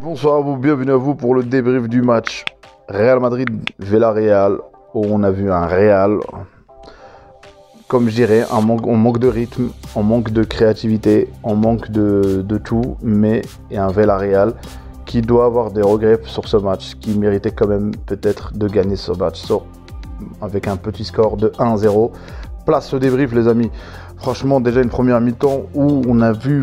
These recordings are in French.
Bonsoir à vous, bienvenue à vous pour le débrief du match Real Madrid-Villarreal, où on a vu un Real, comme je dirais, on manque de rythme, on manque de créativité, on manque de tout, mais il y a un Villarreal qui doit avoir des regrets sur ce match, qui méritait quand même peut-être de gagner ce match avec un petit score de 1-0. Place au débrief les amis. Franchement, déjà une première mi-temps où on a vu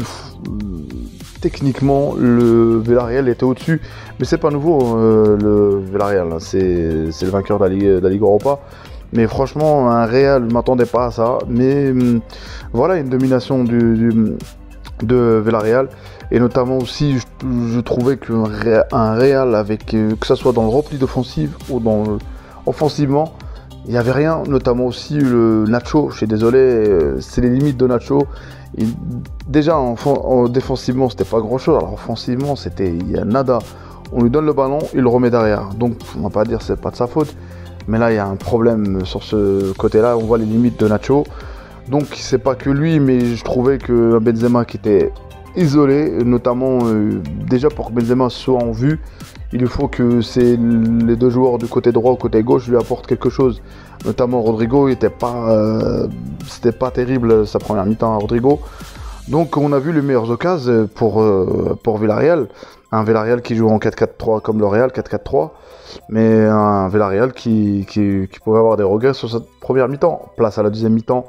techniquement le Villarreal était au-dessus, mais c'est pas nouveau le Villarreal, c'est le vainqueur de la Ligue Europa. Mais franchement, un Real, je m'attendais pas à ça. Mais voilà, une domination de Villarreal. Et notamment aussi, je trouvais qu'un Real, avec, que ce soit dans le repli d'offensive ou offensivement, il n'y avait rien. Notamment aussi le Nacho, je suis désolé, c'est les limites de Nacho. Déjà, défensivement, c'était pas grand-chose. Alors offensivement, il y a nada. On lui donne le ballon, il le remet derrière. Donc, on va pas dire que c'est pas de sa faute. Mais là, il y a un problème sur ce côté-là. On voit les limites de Nacho. Donc, c'est pas que lui, mais je trouvais que Benzema qui était isolé, notamment déjà pour que Benzema soit en vue, il faut que les deux joueurs du côté droit ou côté gauche lui apportent quelque chose. Notamment Rodrigo, c'était pas terrible sa première mi-temps à Rodrigo. Donc, on a vu les meilleures occasions pour Villarreal. Un Villarreal qui joue en 4-4-3 comme le Real, 4-4-3. Mais un Villarreal qui pouvait avoir des regrets sur cette première mi-temps. Place à la deuxième mi-temps.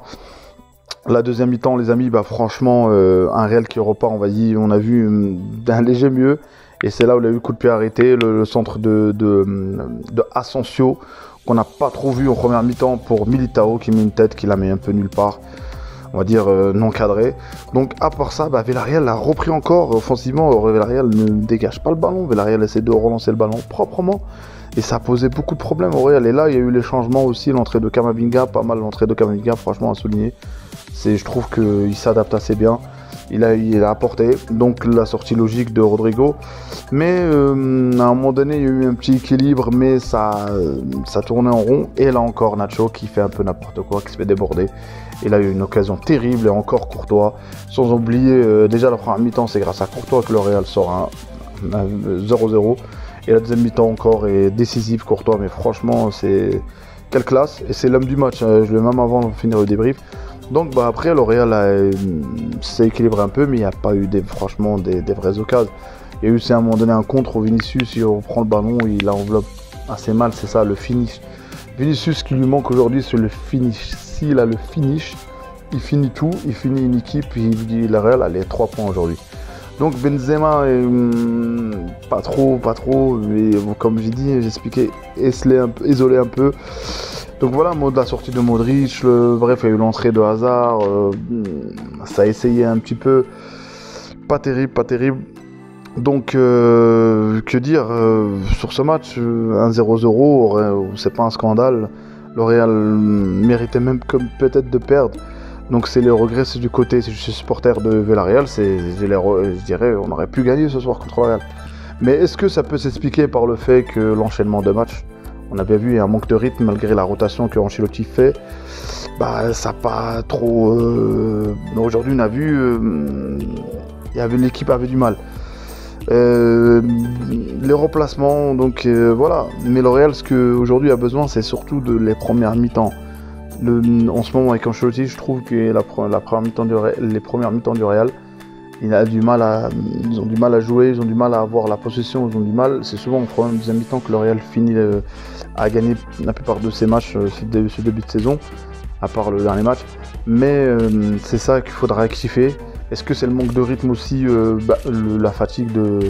La deuxième mi-temps, les amis, franchement, un Real qui repart, on a vu d'un léger mieux. Et c'est là où il a eu le coup de pied arrêté, le centre de Asensio, qu'on n'a pas trop vu en première mi-temps pour Militao, qui met une tête, qui la met un peu nulle part. On va dire non cadré. Donc à part ça, Villarreal a repris encore offensivement. Villarreal ne dégage pas le ballon. Villarreal essaie de relancer le ballon proprement. Et ça a posé beaucoup de problèmes au Real. Et là, il y a eu les changements aussi. L'entrée de Camavinga, pas mal l'entrée de Camavinga, franchement à souligner. Je trouve qu'il s'adapte assez bien. Il a apporté. Donc la sortie logique de Rodrigo. Mais à un moment donné, il y a eu un petit équilibre. Mais ça tournait en rond. Et là encore, Nacho qui fait un peu n'importe quoi, qui se fait déborder. Et là, il y a eu une occasion terrible et encore Courtois. Sans oublier, déjà la première mi-temps, c'est grâce à Courtois que le Real sort un 0-0. Et la deuxième mi-temps encore est décisive, Courtois. Mais franchement, c'est quelle classe. Et c'est l'homme du match. Je l'ai même avant de finir le débrief. Donc après, le Real s'est équilibré un peu, mais il n'y a pas eu franchement des vraies occasions. Il y a eu à un moment donné un contre au Vinicius. Il reprend le ballon, il l'enveloppe assez mal. C'est ça, le finish. Vinicius, ce qui lui manque aujourd'hui, c'est le finish. S'il a le finish, il finit tout, il finit une équipe, il dit la Real a les 3 points aujourd'hui. Donc Benzema, pas trop, mais comme j'ai dit, j'ai expliqué, isolé un peu. Donc voilà, la sortie de Modric, bref, il y a eu l'entrée de Hazard, ça a essayé un petit peu, pas terrible. Donc, que dire sur ce match, 1-0-0, c'est pas un scandale. Le Real méritait même peut-être de perdre. Donc c'est les regrets, c'est du côté, si je suis supporter de Villarreal, je dirais on aurait pu gagner ce soir contre le Real. Mais est-ce que ça peut s'expliquer par le fait que l'enchaînement de matchs, on a bien vu, il y a un manque de rythme malgré la rotation que Ancelotti fait. Ça pas trop... Aujourd'hui on a vu, l'équipe avait du mal. Les remplacements, donc voilà. Mais le Real, ce qu'aujourd'hui a besoin, c'est surtout de les premières mi-temps. En ce moment, avec Ancelotti, je trouve que les premières mi-temps du Real, ils ont du mal à jouer, ils ont du mal à avoir la possession, ils ont du mal. C'est souvent en première deuxième mi-temps que le Real finit à gagner la plupart de ses matchs ce début de saison, à part le dernier match. Mais c'est ça qu'il faudra rectifier. Est-ce que c'est le manque de rythme aussi, la fatigue de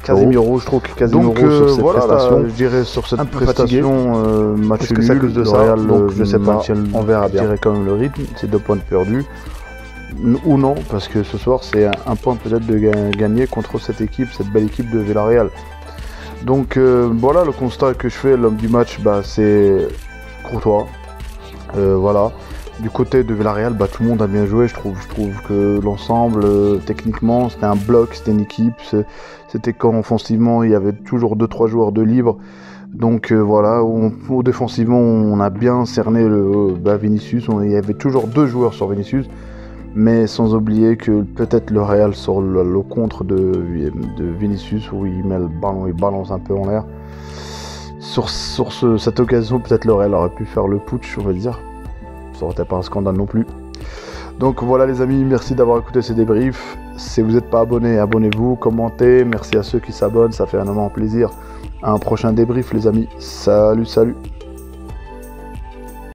Casemiro? Je trouve que Casemiro sur cette prestation, je dirais sur cette prestation, match nul, c'est à cause de ça. Real, donc je sais pas, on verra bien. Je dirais quand même le rythme, c'est 2 points de perdus. Ou non, parce que ce soir c'est un point peut-être de gagner contre cette belle équipe de Villarreal. Donc voilà le constat que je fais, l'homme du match, c'est Courtois. Voilà. Du côté de Villarreal, tout le monde a bien joué, je trouve que l'ensemble, techniquement, c'était un bloc, c'était une équipe, c'était quand offensivement, il y avait toujours 2-3 joueurs de libre. Donc voilà, défensivement, on a bien cerné Vinicius. Il y avait toujours 2 joueurs sur Vinicius, mais sans oublier que peut-être le Real sur le contre de Vinicius, où il met le ballon, il balance un peu en l'air. Sur cette occasion, peut-être le Real aurait pu faire le putsch, on va dire. Ça aurait été pas un scandale non plus. Donc voilà les amis, merci d'avoir écouté ces débriefs. Si vous n'êtes pas abonné, abonnez-vous, commentez. Merci à ceux qui s'abonnent, ça fait énormément plaisir. À un prochain débrief les amis. Salut, salut.